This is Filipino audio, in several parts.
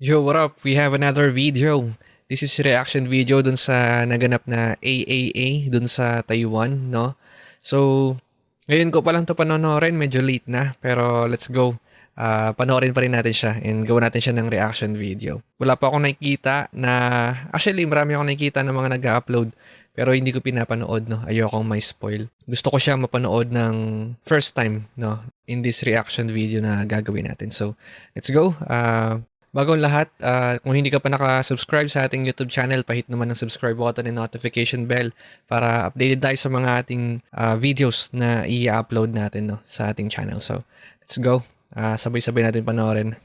Yo, what up? We have another video. This is reaction video dun sa naganap na AAA dun sa Taiwan, no? So, ngayon ko pa lang to panonorin, medyo late na, pero let's go. Panoorin pa rin natin siya and gawa natin siya ng reaction video. Wala pa akong nakikita na, actually marami akong nakikita ng mga nag-upload, pero hindi ko pinapanood, no? Ayokong may spoil. Gusto ko siya mapanood ng first time, no? In this reaction video na gagawin natin. So, let's go. Bago ang lahat, kung hindi ka pa naka-subscribe sa ating YouTube channel, pahit naman ng subscribe button and notification bell para updated tayo sa mga ating videos na i-upload natin, no, sa ating channel. So, let's go. Sabay-sabay natin panoorin.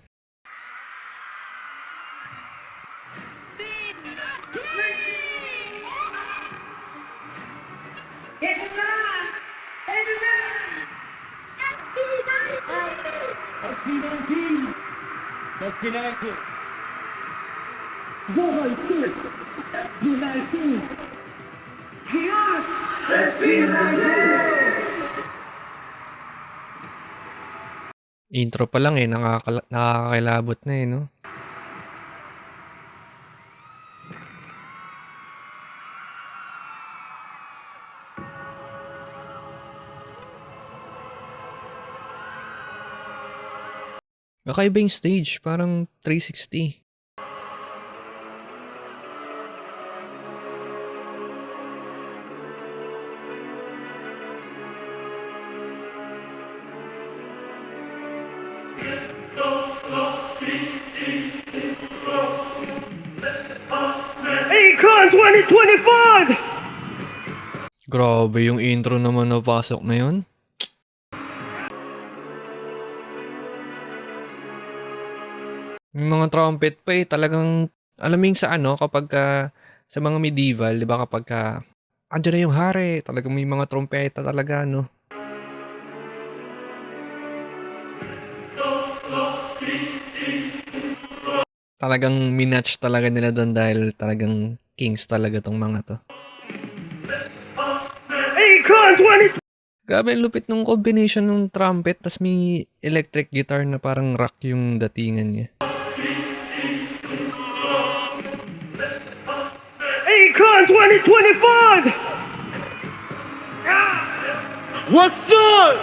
Intro pa lang nakakakilabot na no? Kakaiba yung stage, parang 360. Akon 2025! Grabe yung intro naman na pasok na yun. Yung mga trumpet pa talagang alaming sa kapag sa mga medieval, 'di ba, kapag andiyan na yung hari, talagang may mga trompeta talaga, no? Talagang minatch talaga nila doon dahil talagang kings talaga tong mga to. Akon 20! Grabe ang lupit ng combination ng trumpet tas may electric guitar na parang rock yung datingan niya. Akon 2025! What's up?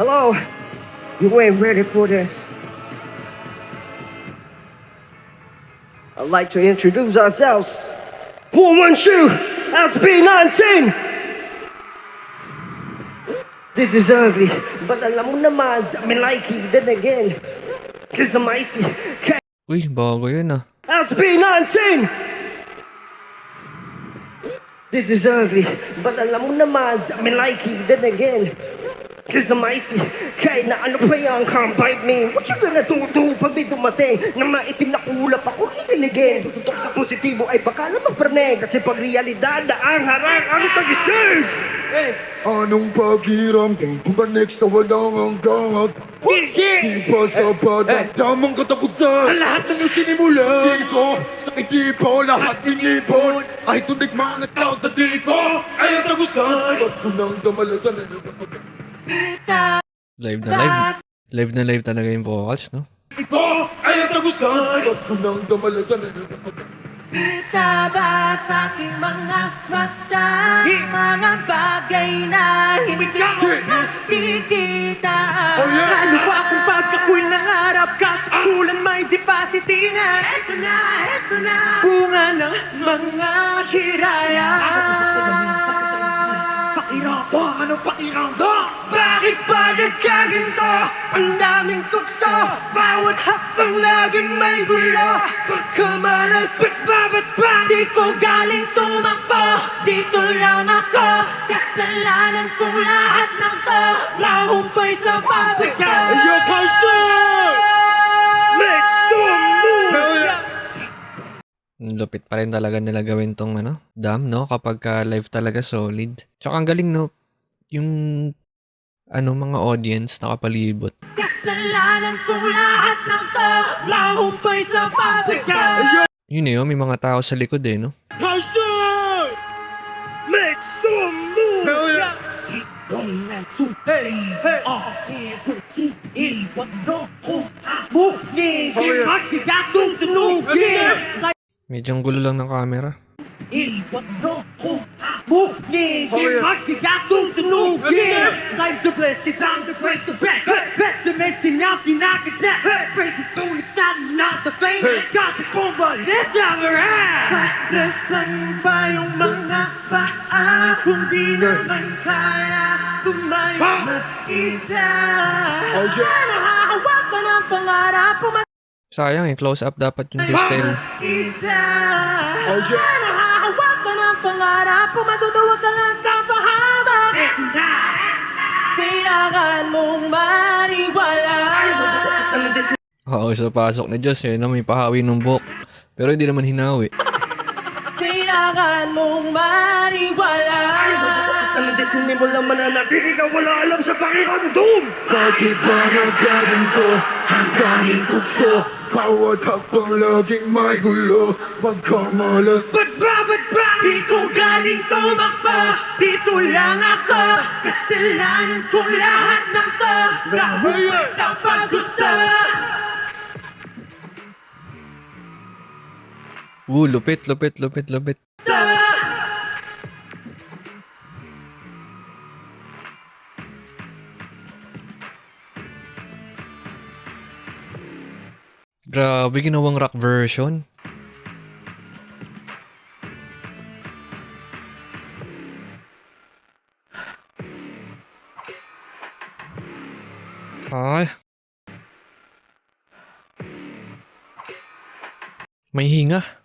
Hello. You ain't ready for this. I'd like to introduce ourselves. Who wants you? SB19! This is ugly, but alam mo naman, I'm likey, then again. Cause I'm icy. Uy, bago yun SB19! This is ugly, but alam mo naman, I'm likey, then again. Cause I'm icy. Kahit na ano pa yan, can't bite me. What you gonna do pag may dumating na maitim na kulap ako kikiligin? Tututok sa positibo ay baka lang magpraneng. Kasi pag realidad na ang harang ang tag-serve. Anong pakiramdam pumanik sa walang hanggang Di pa sapat ang tamang katapusan Ang lahat ng iyong sinimulan. Dito, sa itipo, lahat inipon Ay tundig mga tawag na dito Ay ang tagusan At unang damalasan na Live na live. Live na live talaga yung vocals, no? Ito ay ang tagusan At unang damalasan na Kita ba sa aking mga mata mga bagay na hindi mo nakikita? Ano ba kung pag ako'y nangarap ka sa tulan may di pa titinag? Eto na Bunga ng mga hiraya. Pakirapa, ano pakirapa? Bakit ba nagkaganto? Ang daming tukso, bawat hakbang laging may gulo. Pagkamalas, ba't ba? Di ko galing tumakbo, dito lang ako. Kasalanan kong lahat ng to, nahumpay sa paggusto. Yo, Carson! Make some move! Lupit pa rin talaga nila gawin tong dam, no? Kapag live talaga solid. Tsaka ang galing, no? Yung mga audience nakapalibot. Kasalanan kong lahat ng to, nahumpay sa paggusto. Yun may mga tao sa likod no? Carson! Make some move! Hell yeah! Hey, hey, Muknigin magsigas susunugin Medyo gulo lang ng camera. Muknigin magsigas susunugin Life's a bliss cause I'm the great, the best Pessimist and I'm kinakajet Praises don't excite not the famous Gossip boom but this never ends Nasaan ba yung mga paa Kung di naman kaya tumayo mag-isa Nahahawakan ang pangarap Sayang eh, close up dapat yung Cristel. Isa Nahahawakan ang pangarap Pumaduduwag ka lang sa pahamak Ito na Kailangan mong maniwala Oo, sa pasok ni Diyos eh, na may pahawi ng buhok. Pero hindi naman hinawi. Kailangan mong maniwala Sana desinibol ang mananatili ka wala alam sa Panginoon Doom! Bakit ba nagkaganto hanggang tukso? Bawat hakbang laging may gulo Pagkamalas Ba't ba? Di ko galing tumakbo Dito lang ako Kasalanan kong lahat ng to Rahul sa paggusto Lupit. Grabe, ginawang rock version. Ay. May hinga.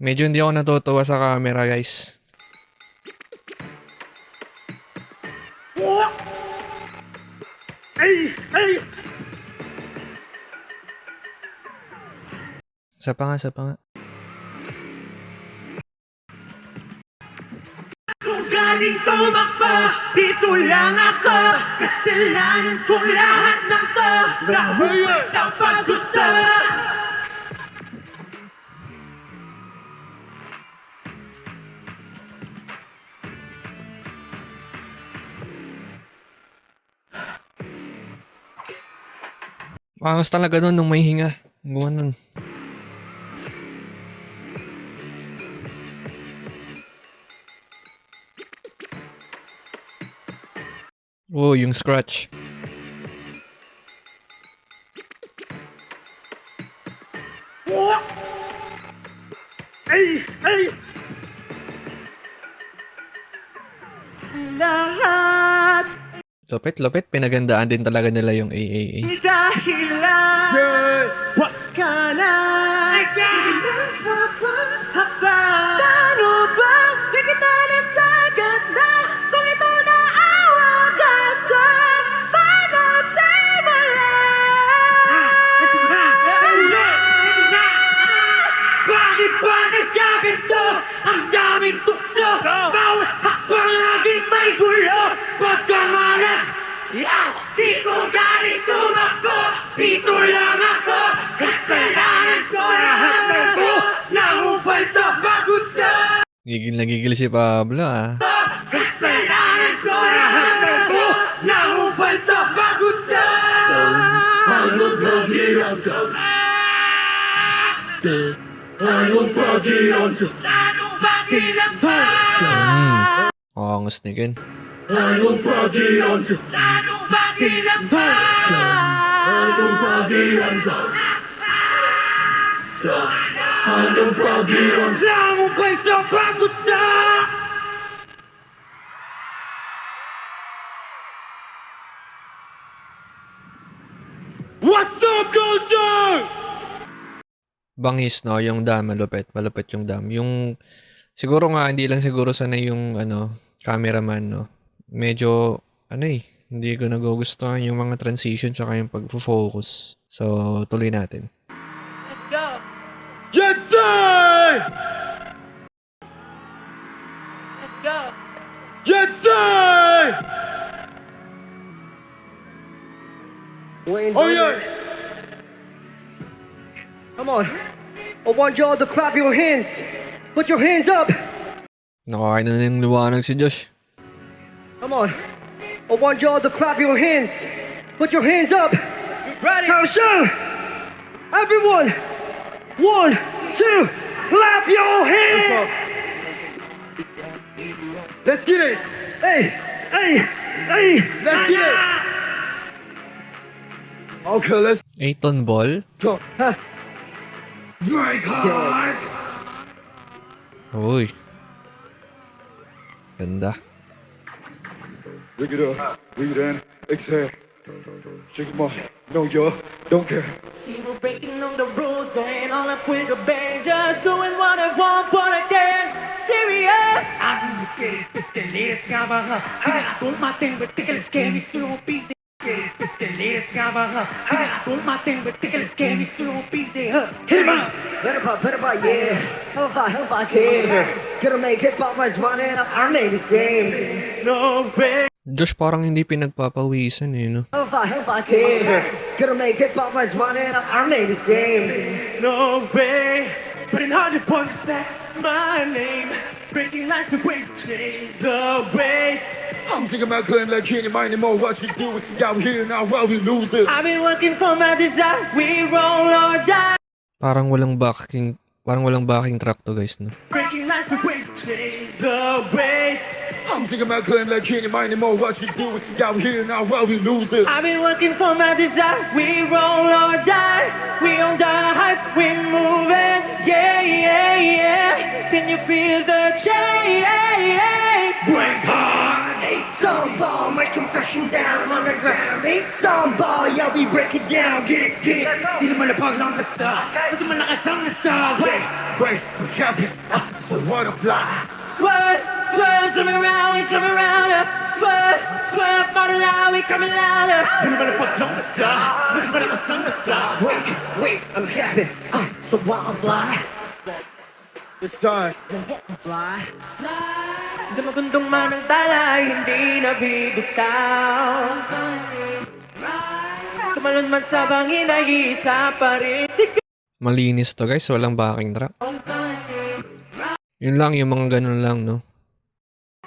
Medyo hindi ako natutuwa sa camera, guys. Sa pa nga. Kung galing tumakbo Dito lang ako Kasalanan kong lahat ng to Rahul sa paggusto Angas talaga nun nung may hinga. Gawa nun. Oh, yung scratch. Lahat Lupit. Pinagandaan din talaga nila yung AAA. dahilan Wag ka na Sigilan sa paghabang Paano ba di kita nasagad na Kung ito na ang wagasan Panagsimula Bakit ba nagkaganto Ang daming tukso Bawat hakbang laging may gulo Pagkamalas Di ko galing tumakbo Dito lang ako Kasalanan ko lahat ng to Nahumpay sa paggusto Gigil na gigil si Pablo ah. Kasalanan ko lahat ng to Nahumpay sa paggusto Anong paghirap sa Anong paghirap sa Anong bakilap ba? Angas ni Ken. Anong paghirap sa Anong bakilap ba? Anong paghirap sa Anong paghirap sa Nahumpay sa paggusto What's up, Gozer? Bangis no, yung dam, malupit yung dam. Yung siguro nga hindi lang siguro sana yung cameraman no. Medyo hindi ko nagugustuhan yung mga transition tsaka yung pagfo-focus. So, tuloy natin. Let's go! Yes, sir! Let's go! Yes, sir! Wayne Oh, Brother, yeah. Come on. I want y'all to clap your hands. Put your hands up. Nakakain na ng liwanag si Josh. Come on. I want y'all to clap your hands. Put your hands up. Ready? Now, sure. Everyone. 1, 2. Clap your hands. Let's get it! Hey. Hey. Hey. Let's get it! Okay, let's 8-ton ball? go. Break heart! Uy. Ganda. Bring it up, breathe in, exhale. Shake them off, no you don't care. See, we're breaking all the rules, going all up with a bang, just doing what I want, what I can. Serious. I do the shit, it's the latest cover. I do my thing, ridiculous, scary, slow, busy. It's the latest cover. I do my thing, ridiculous, scary, slow, busy. Hit 'em up. Better pop, yeah. Hell if I can. Gonna make hip hop like running up. I made this game. No way. Josh parang hindi pinagpapawisan eh, no? Hell if I can. Gonna make hip hop like running up. I made this game. No way. Putting hard to respect my name. Breaking lights away, change the ways. I'm thinking about clean like can't mind anymore what you do. Down here now while we lose it. I've been working for my desire. We roll or die. Parang walang backing track to guys, no? Breaking lights away, change the ways. I'm thinking about clean like can't mind anymore what you do. Down here now while we lose it. I've been working for my desire. We roll or die. We on the hype. We moving. Yeah, yeah, yeah. Can you feel the change? Break hard. 8-song ball, make them crashing down on the ground. 8-song ball, yeah, we break it down. Get it. Di naman napaglang na star. Basta malakasang na star. Wait. Wait, I'm capping, so wanna fly. Swerve, swerve, swim around, we swim around. Swerve, swerve, fall down, we coming louder. Di naman napaglang na star. Basta malakasang na star. Wait, I'm capping. So while I fly, It's time. fly. Dumagundong man ang talay, hindi nabibitaw. Tumalon man sa bangin ay isa pa rin. Malinis to guys, walang backing track. Yun lang, yung mga ganun lang, no?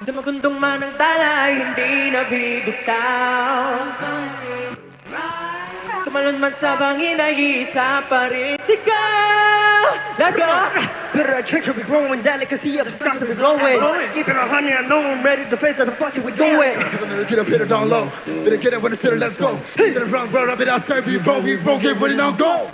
Dumagundong man ang talay, hindi nabibitaw. Tumalon man sa bangin ay isa pa rin. Sigaw! Let's go! Better at church, be growing. Delicacy of the start to be glowing. Keep it 100, I know I'm ready to face of the fussy, we going. Better get up, hit it down low. Better get it when it's here, let's go. Better run, up it outside, we broke, get ready now, go.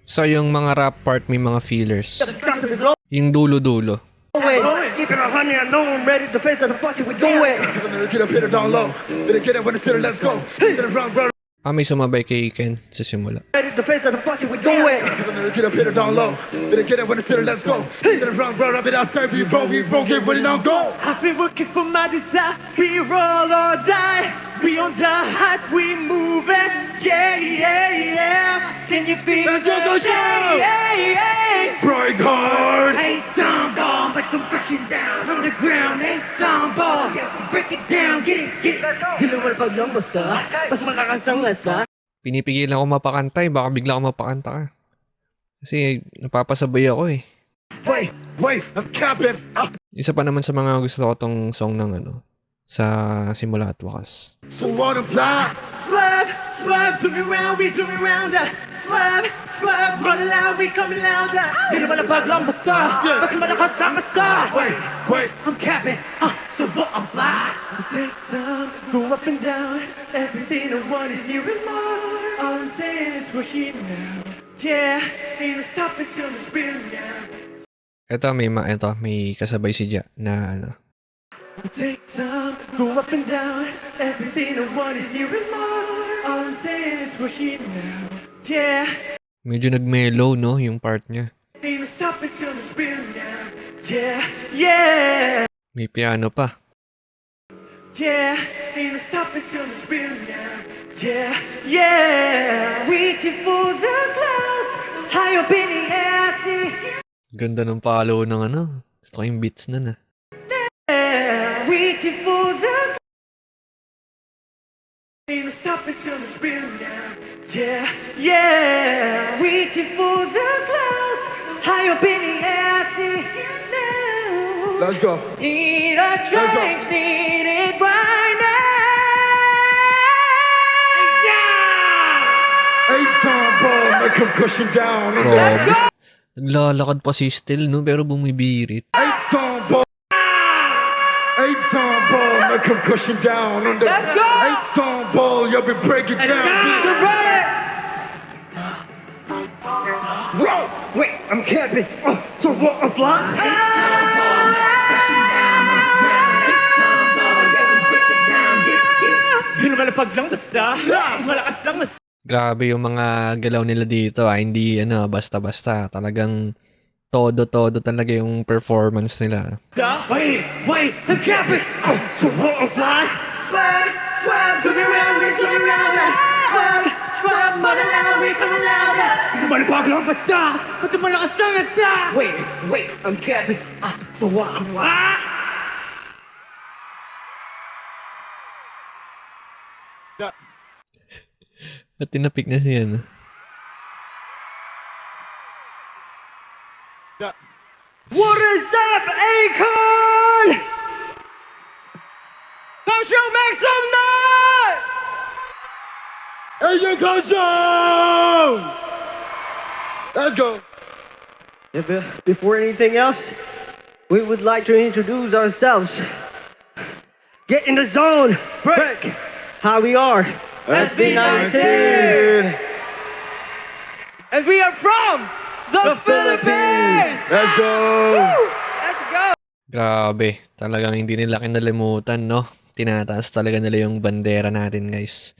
So yung mga rap part may mga fillers. Start to be glowing. Yung dulo-dulo. Keep it 100, I know I'm ready to face of the fussy, we going. Better get up, hit it down low. Better get it when it's here, let's go. Better run, May sumabay kay Ken sa simula. Ready to face of the fussy, we going. Better get up, hit it down low. Better get it when it's here, let's go. Better run, up it outside, we broke, get ready now, go. I've been working for my desire. We roll or die. We on the hype, we moving. Yeah, yeah, yeah. Can you feel Let's go, the show! change? Yeah, yeah. Break hard. 8-song ball, make them crashing down on the ground. 8-song ball, yeah, break it down, get it. Di naman paglang basta, mas malakas ang lasa. Pinipigilan ako mapakantay, baka bigla ako mapakanta ka. Kasi napapasabay ako eh. Wait, I'm capping. Isa pa naman sa mga gusto ko tong song ng ano, sa simula at wakas. So wanna fly. Swerve, swerve, zoom around, we zoom around. Swerve, swerve, run loud, we coming louder. Di naman napaglang basta, mas malakas ang basta. Wait, I'm capping, so what I'm fly. Take time, go up and down. Everything I want is here and more. All I'm saying is we're here now. Yeah, ain't no stopping till it's real now. Ito may kasabay si Ja na ano. Take time, go up and down. Everything I want is here and more. All I'm saying is we're here now. Yeah, Medyo nag-mellow no yung part niya. ain't no stopping till it's real now. Yeah, yeah. May piano pa. Yeah, ain't no stopping till it's real now. Yeah, yeah. Reaching for the clouds, high up in the air, see. Ganda ng palo ng ano. Gusto ko yung beats na na. Reaching for the ain't no stopping till it's real now. Yeah, yeah. Reaching for the clouds. Fly up in the air, see now. Let's go. Need a change, need it right now. 8-time ball, make him cushion down. Grabe. Naglalakad pa si Stel, no? Pero bumibirit. 8-time ball. 8-time ball, make him cushion down. Let's go. 8-time ball, you'll be breaking down. Whoa, wait, I'm camping. So what, I'm fly? Lumalapag lang basta. Malakas lang basta. Grabe yung mga galaw nila dito. Hindi basta-basta. Talagang todo-todo talaga yung performance nila. Wait, I'm camping. So what, I'm fly? Swag, swag, swing around me, swing around me. Swag, swag, malalaman me, kalalaman me. Lumalapag lang basta. Basta malakas lang basta. Wait, I'm camping. So what, I'm fly? At tinapik na siya, no? What is up, Akon? Come show, make some noise! Hey, you go, zone! Let's go. Before anything else, we would like to introduce ourselves. Get in the zone. Break. How we are. SB19. And we are from the Philippines! Let's go. Let's go! Grabe. Talagang hindi nila kinalimutan, no? Tinataas talaga nila yung bandera natin, guys.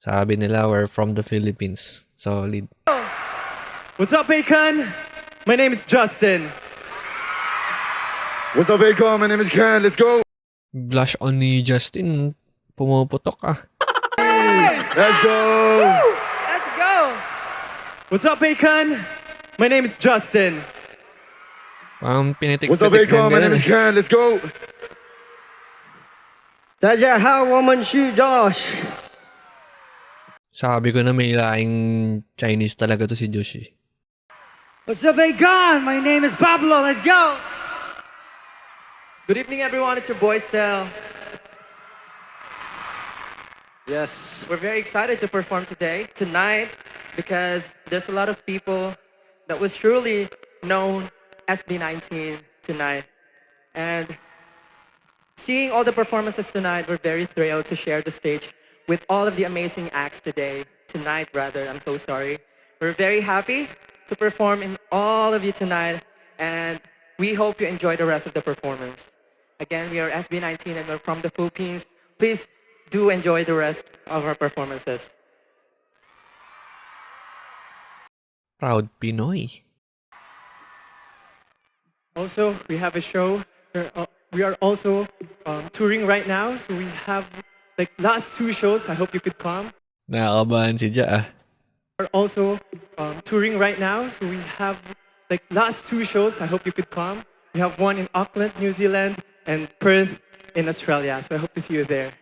Sabi nila, we're from the Philippines. Solid. What's up, Akon? My name is Justin. What's up, Akon? My name is Ken. Let's go. Blush on ni Justin. Pumuputok, ah. Let's go. Let's go! What's up, Akon? My name is Justin. Parang What's up, pinitik-pitik Akon? My name is ganun. Ken. Let's go. 大家好，我们是 Josh。 Sabi ko na may laing Chinese talaga to si Josh, eh. What's up, Akon? My name is Pablo. Let's go! Good evening, everyone. It's your boy, Stel. Yes. We're very excited to perform tonight, because there's a lot of people that was truly known SB19 tonight. And seeing all the performances tonight, we're very thrilled to share the stage with all of the amazing acts tonight rather, I'm so sorry. We're very happy to perform in all of you tonight, and we hope you enjoy the rest of the performance. Again, we are SB19 and we're from the Philippines. Please do enjoy the rest of our performances. Proud Pinoy. Also, we have a show. We are also touring right now, so we have like last 2 shows. I hope you could come. Nakakabahan si Ja, ah. We're also touring right now, so we have like last 2 shows. I hope you could come. We have one in Auckland, New Zealand, and Perth in Australia. So I hope to see you there.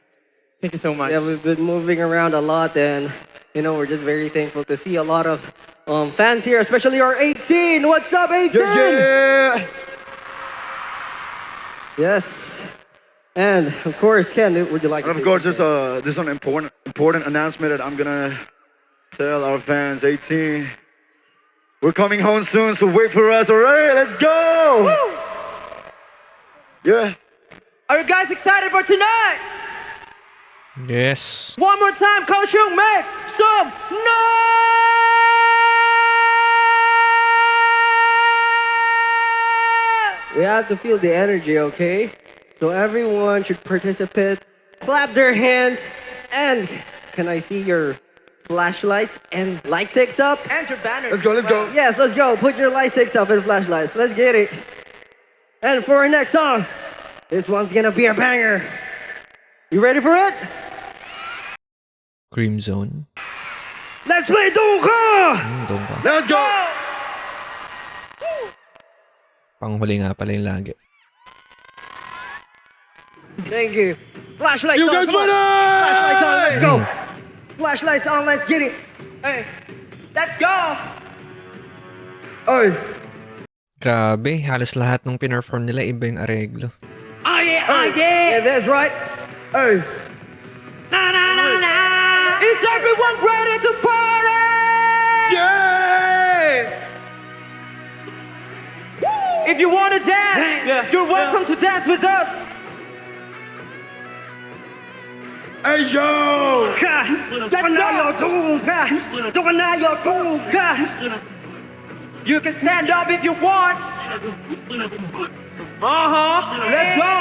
Thank you so much. Yeah, we've been moving around a lot, and we're just very thankful to see a lot of fans here, especially our 18. What's up, 18? Yeah. Yes. And of course, Ken, would you like to And of say course, something? there's an important announcement that I'm gonna tell our fans. 18. We're coming home soon, so wait for us. All right, let's go. Woo! Yeah. Are you guys excited for tonight? Yes. One more time, Coach Young, make some noise! We have to feel the energy, okay? So everyone should participate, clap their hands, and can I see your flashlights and light sticks up? And your banners. Let's go. Let's go. Yes, let's go. Put your light sticks up and flashlights. Let's get it. And for our next song, this one's gonna be a banger. You ready for it? Cream Zone. Let's play Donka! Doon pa. Let's go. Panghuli nga pala yung lagi. Thank you. Flashlights You on. guys Come on. ready? Flashlights on. Let's go. Flashlights on. Let's get it. Hey, let's go! Oh, Grabe, halos lahat ng pinerform nila iba yung areglo. Oh yeah, oh yeah. Yeah, that's right. Hey. Na na na na. Is everyone ready to party? Yeah! If you want to dance, Yeah. you're welcome to dance with us. Hey yo! You can stand up if you want. Let's go.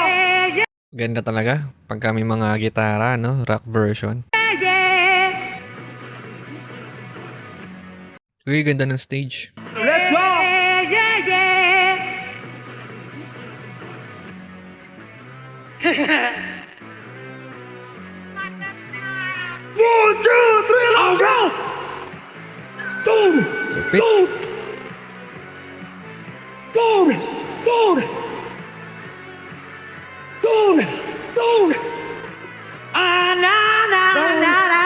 Ganda talaga pagka may mga gitara, no? Rock version. Uy, ganda ng stage. Let's go. One, two, three, oh go! Boom! Lupit. Boom! Boom! Boom! Boom! Ah, na na na na.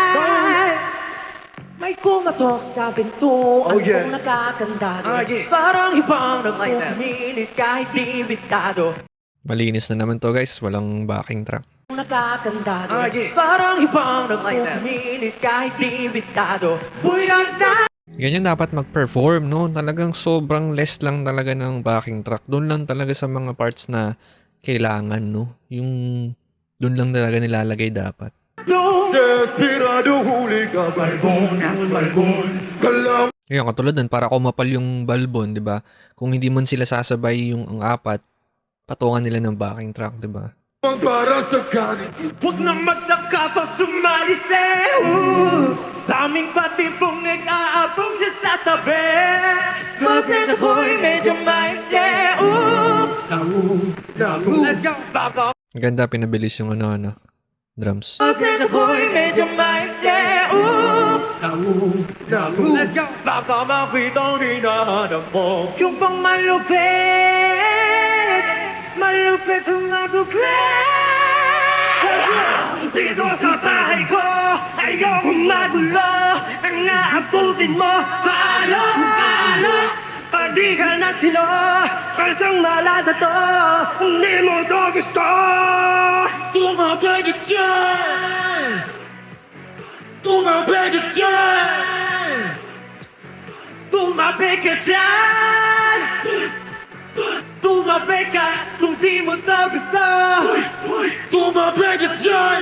May kumatok sa pinto, Oh, yeah. ang nakakandado. Ah, yeah. Parang ibang Like that. nagpumilit kahit di imbitado. Malinis na naman to guys, walang backing track. Nakakandado. Ah, yeah. Parang ibang Like that. nagpumilit kahit di imbitado. Buyag na! Ganyan dapat mag-perform, no? Talagang sobrang less lang talaga ng backing track. Doon lang talaga sa mga parts na kailangan, no? Yung doon lang talaga nilalagay dapat. Desperado huli ka, balbon ang balbon. Kalam Ngayon, katulad nun, para kumapal yung balbon, di ba? Kung hindi man sila sasabay yung ang apat, patungan nila ng backing track, di ba? para sa ganit. Huwag na magtaka pa sumali sa daming patibong nag-aabong dyan sa tabi. Pasensya ko'y medyo maiksi. Let's go. Back up. Ang ganda, pinabilis yung ano, drums. Pasensya ko'y medyo maiksi. Let's go. Back up. Makitang hinahanap mo. Yung pang malupit ang magupit. Dito sa bahay ko, ayokong magulo. Ang naabutin mo, palo, palo. Padi ka na tilo, kasang malata to. Hindi mo to gusto. Tumabay ka dyan! Tumabay ka dyan! Tumabi ka dyan! Tumabi ka kung di mo na gusto. Tumabay ka dyan!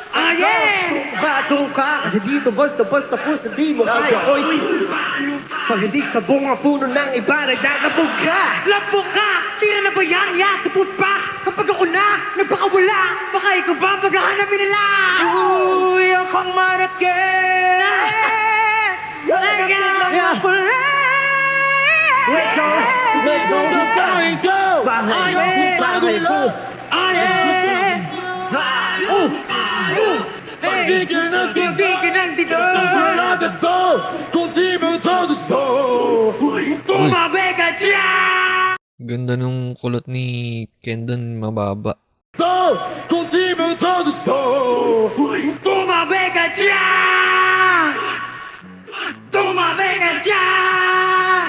Ah, yeah! Batong ka kasi dito basta-basta puso di mo kaya. Oy, pag hindi sa bunga puno ng iba, nagdadabog ka. Lampong ka! Tira na ba yan? Yasapot pa! Kapag ako na, nagpakawala, baka ikaw ba ang paghahanapin nila? Uy, akong manakit. Let's go! Let's go! Bahay ko! Bahay ko! Pagiging ng Bigyan ng dito! Pagiging ko! Kung di mo to gusto! Tumabi ka dyan! Ganda nung kulot ni Kendon, mababa. To! Kung di mo to gusto! Tumabi ka dyan! Tumabi ka dyan!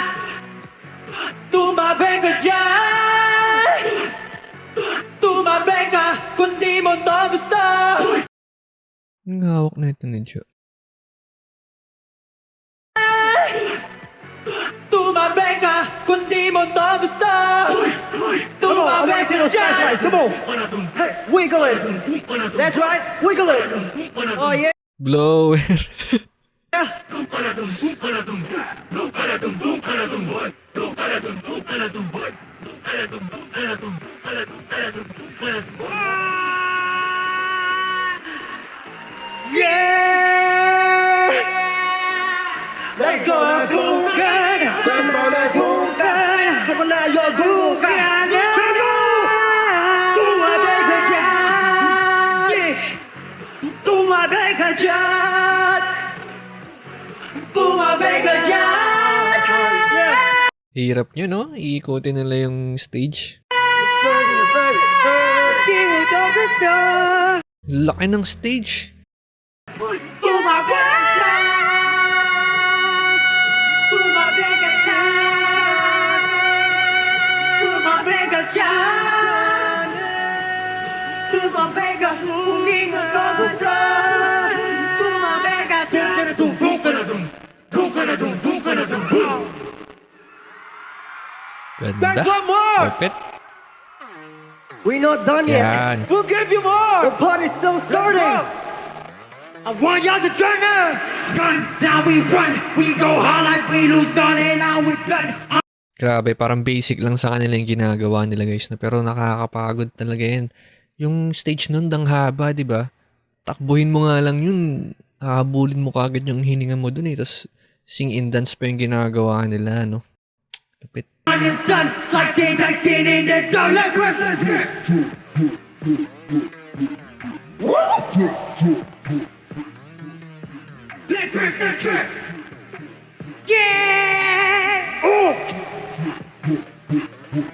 Tumabi ka dyan. Tumabi ka kung di mo to gusto. Ang hawak na ito ni Jo. Tumabi ka kung di mo to gusto. Come on, I Tumabi want to see ka those flashlights. dyan. Come on. Hey, wiggle it. That's right. Wiggle it. Oh, yeah. Blower. Let's go. Bukan. Bukan. Bukan na yung bukan. Tumaday ka dyan. Tumaday ka dyan. Tumaday ka dyan. Hirap nyo, no? Iikutin nila yung stage. Laki ng stage. Tumabi ka dyan! Tumabi ka dyan! Ganda. Perfect. We're not done yet. Yan. We'll give you more. The party's still starting. I want y'all to turn up. Gun, now we run. We go hard like we lose none and now we spend. Grabe, parang basic lang sa kanila yung ginagawa nila guys. Na, pero nakakapagod talaga yan. Yung stage nun, dang haba, di ba? Takbuhin mo nga lang yun. Habulin mo kagad yung hininga mo dun eh. Tapos sing and dance pa yung ginagawa nila, no? Lupit. On the sun, like saying I seen in the sun, like Western Trip. Like Western Trip. Yeah! Oh!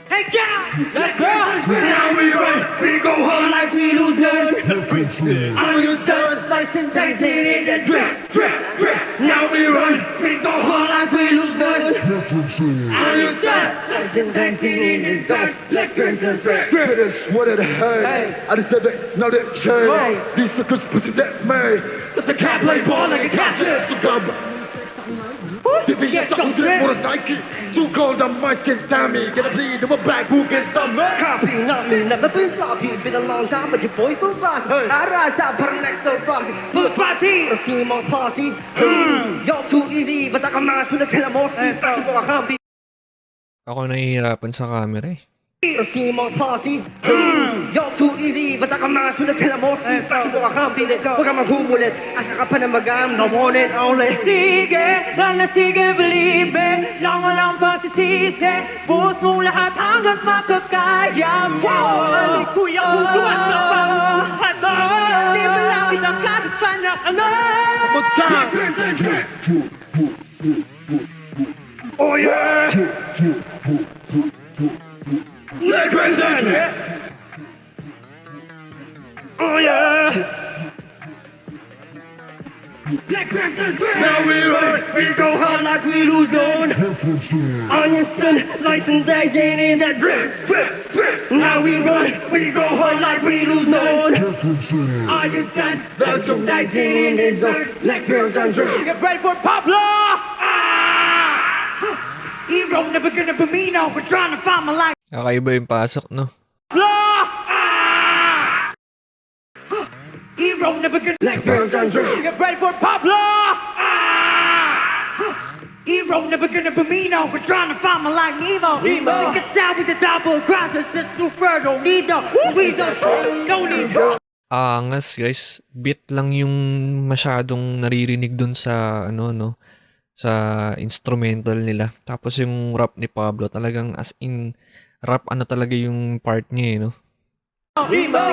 Hey, yeah! Let's go! Now we run, we go hard like we lose none. On your sun, like saying in the drip, drip, drip. Now we run, we go hard like we lose none. On your sun, like saying in the sun, like Western Trip. It is what it hey. I just said that, now that change. Hey. These suckers pussy that may. So they can't play ball like a captain. So God, give me a something drink more than Nike. Too cold on my skin, stand me. Get a bleed, I'm a black who can stop me. Copy, not me, never been sloppy. Been a long time, but your boy still bossy. Hey. I rise out, but next so frosty. Bullet party. I see my posse. Y'all too easy, but I can mass with a killer more seats. I can't be. Ako nahihirapan sa camera eh. I see my posse. Y'all too easy, but I can mass with a killer more seats. I can't be it. Huwag ka magumulit. Asa ka pa na magam, the one and only. Sige, lang na sige, believe it. Lang walang pagsisisi. Buhos mong lahat hanggat makakaya mo. Wow, kuya, huwag sa pangsahan mo. Di ba lang isang katipanak ano? Oh yeah! Let Crescent! Oh yeah! Black Crescent! Now we run, we go hard like we lose none. On your son, license days ain't in that drip, drip, drip. Now we run, we go hard like we lose none. On your son, There's some nice in the zone, like girls on drip. get ready for Pablo! Hero never gonna be me, no. We're trying to find my life. Kakaiba yung pasok, no? Hero never gonna Like girls on drip. get ready for Pablo. Hero never gonna be me, no. We're trying to find my life, Nemo. Get down with the double crosses. This new bird don't need no weasel. Don't need no. Angas guys. Beat lang yung masyadong naririnig dun sa ano no sa instrumental nila. Tapos yung rap ni Pablo talagang as in rap ano talaga yung part niya eh, no?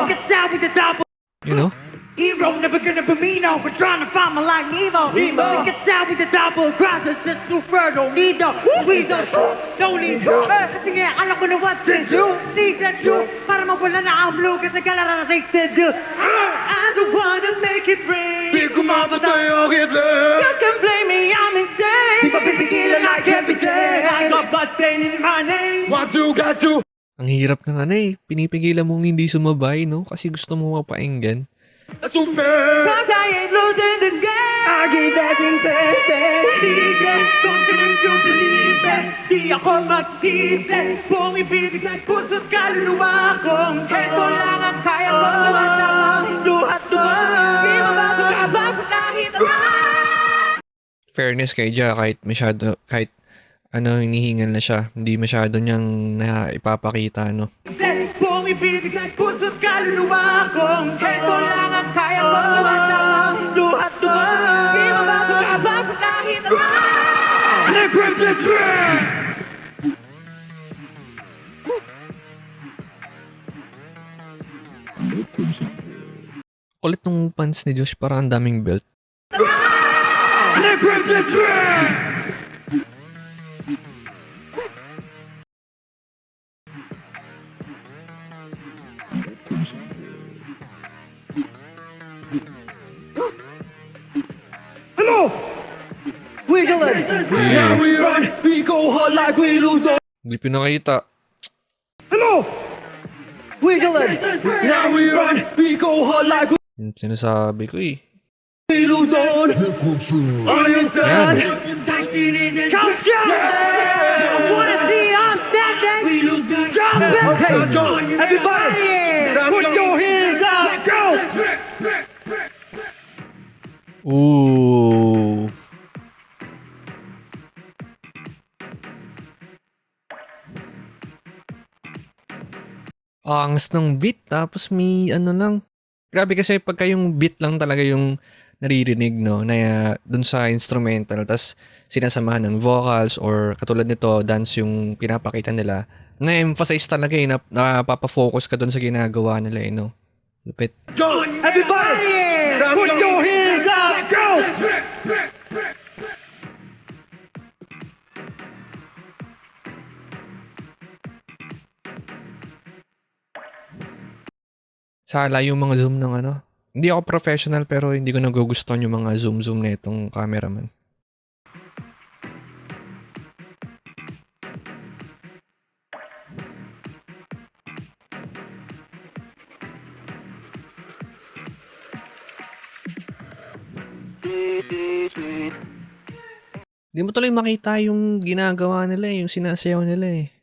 Get down with the double. You know? Hero never gonna be me, no. We're trying to find my life, Nemo. Get down with the double crosses. This new bird don't need no weasel. Don't need no. Kasi nga, alam ko na what's in you. These are true. Para mawala na ang blue. Kasi galera na things to do. I don't wanna make it rain. Di kumamatay ang Hitler. You can blame me, I'm insane. Di ba pipigilan like every day? I got blood stain in my name. Want to, got to. Ang hirap ng ano eh. Pinipigilan mong hindi sumabay, no? Kasi gusto mo mapainggan. That's so bad. Cause I ain't losing this game. I give everything, baby. Don't believe it. Di ako magsisi. Kung ibibig ng puso't kaluluwa kong heto lang ang kaya mo. Sa luhat doon. Di mo ba makabasa kahit Fairness kay Ja, kahit ano, hinihingal na siya. Hindi masyado niyang ipapakita, no? kung ibibig ng puso't kaluluwa kong heto lang ang kaya mo. Sa luhat doon. Di mo ba makabasa kahit Let Crescent drip. Kulit nung pants ni Josh, parang ang daming belt. Let Crescent drip. Hello! Wiggle it! Now we run, we go hard like we lose none. Hindi pinakita. Hello! Wiggle it! Now we run, we go hard like we Yung sinasabi ko eh. Iludon. On your side. Yan. Culture. I wanna see I'm standing. Jump it. Okay, everybody. Put your hands up. Go. Ooh. Angas ng beat tapos may ano lang. Grabe kasi pagka yung beat lang talaga yung naririnig, no, na dun sa instrumental tas sinasamahan ng vocals or katulad nito dance yung pinapakita nila, na-emphasize talaga eh, napapa-focus ka dun sa ginagawa nila eh, no. Lupit. Go. Everybody. Put your hands up. Go. Sala yung mga zoom ng ano. Hindi ako professional pero hindi ko nagugustuhan yung mga zoom na itong cameraman. Hindi mo tuloy makita yung ginagawa nila eh, yung sinasayaw nila eh.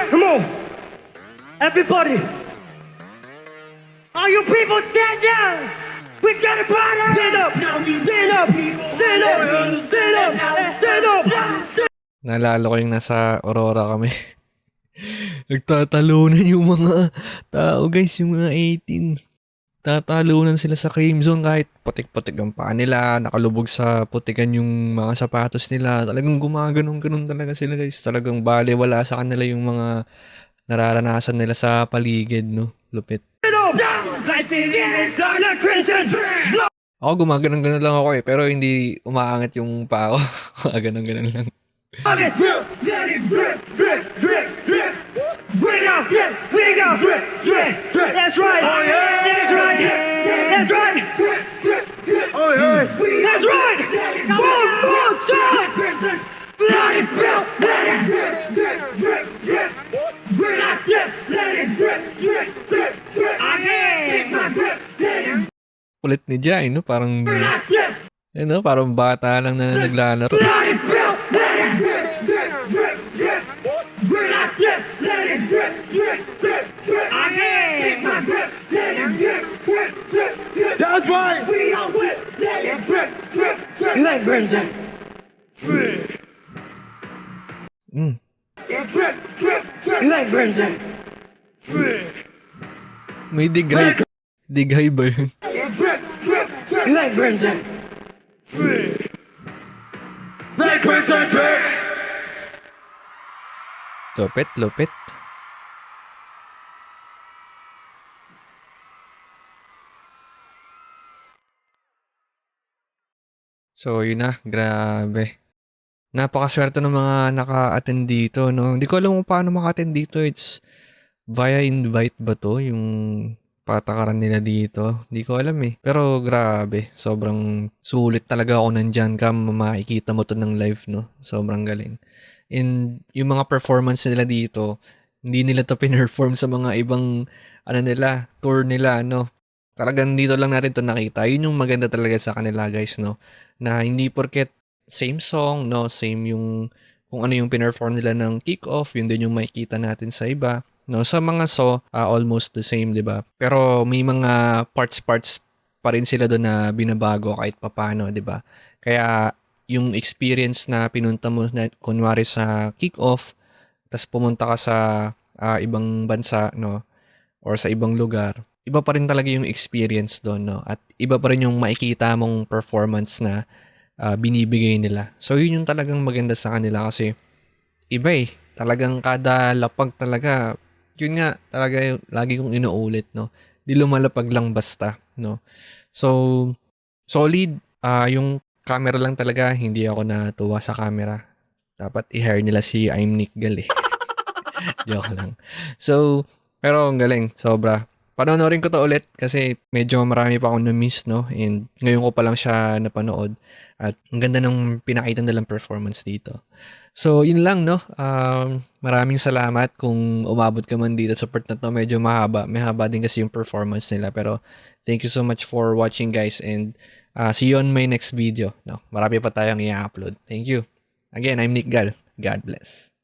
Come on. Everybody. All you people stand down. We got a party. Stand up. Stand up. Stand up. Stand up. Stand up. Naalala ko yung nasa Aurora kami. Nagtatalunan yung mga tao guys, yung mga 18. Tatalunan sila sa cream zone kahit putik-putik ang paa nila, nakalubog sa putikan yung mga sapatos nila. Talagang gumaganon-ganon talaga sila guys. Talagang baliwala sa kanila yung mga nararanasan nila sa paligid, no? Lupit. Ako gumaganon-ganon lang ako eh, pero hindi umaangat yung paa ko. Gumaganon-ganon lang. Let it drip, drip, drip, drip. Bring out, drip, bring out, drip, drip, drip. That's right. Oh, yeah. That's right. That's right. Drip, drip, drip. Oh, yeah. That's right. Full time. Let it spill. Let it drip, drip, drip, drip. Bring out, drip. Let it drip, drip, drip, drip. Oh, yeah. It's my drip. Let it Kulit ni Jai, no? Parang, bring out, drip. ano, parang bata lang na naglalaro. Let it spill. Let it drip, drip, drip, drip. Bring out, drip. Let it drip, drip, drip, drip. Oh, yeah. It's my drip. Let it drip, drip, drip, drip. That's right. We don't whip. Let it drip, drip, drip. Let it drip. Mm. Drip, drip, drip. Let it drip. May dighay. Dighay ba yun? Drip, drip, drip. Let it drip. Let it drip. Lupit, lupit. So, yun na. Grabe. Napakaswerte ng mga naka-attend dito, no? Hindi ko alam kung paano maka-attend dito. It's via invite ba to? Yung patakaran nila dito. Hindi ko alam eh. Pero grabe. Sobrang sulit talaga ako nandyan ka. Makikita mo to ng live, no? Sobrang galing. And yung mga performance nila dito, hindi nila to pinerform sa mga ibang, ano nila, tour nila, no? Talagang dito lang natin to nakita. Yun yung maganda talaga sa kanila, guys, no? Na hindi porket same song, no? Same yung, kung ano yung pinerform nila ng kick-off, yun din yung makikita natin sa iba. No, sa mga almost the same, 'di ba? Pero may mga parts pa rin sila doon na binabago kahit papaano, 'di ba? Kaya yung experience na pinunta mo na kunwari sa kick-off, tas pumunta ka sa ibang bansa, no, or sa ibang lugar, iba pa rin talaga yung experience doon, no? At iba pa rin yung makikita mong performance na binibigay nila. So yun yung talagang maganda sa kanila kasi iba eh. Talagang kada lapag talaga, yun nga, talaga yung lagi kong inuulit, no? Di lumalapag lang basta, no? So, solid. Yung camera lang talaga, hindi ako natuwa sa camera. Dapat i-hire nila si I'm Nick Gal eh. Joke lang. So, pero ang galing, sobra. panoorin ko to ulit kasi medyo marami pa akong na-miss, no? And ngayon ko pa lang siya napanood. At ang ganda ng pinakita nilang performance dito. So, yun lang, no? Maraming salamat kung umabot ka man dito sa part na to. Medyo mahaba. May haba din kasi yung performance nila. Pero, thank you so much for watching, guys. And see you on my next video. No? Marami pa tayong i-upload. Thank you. Again, I'm Nick Gal. God bless.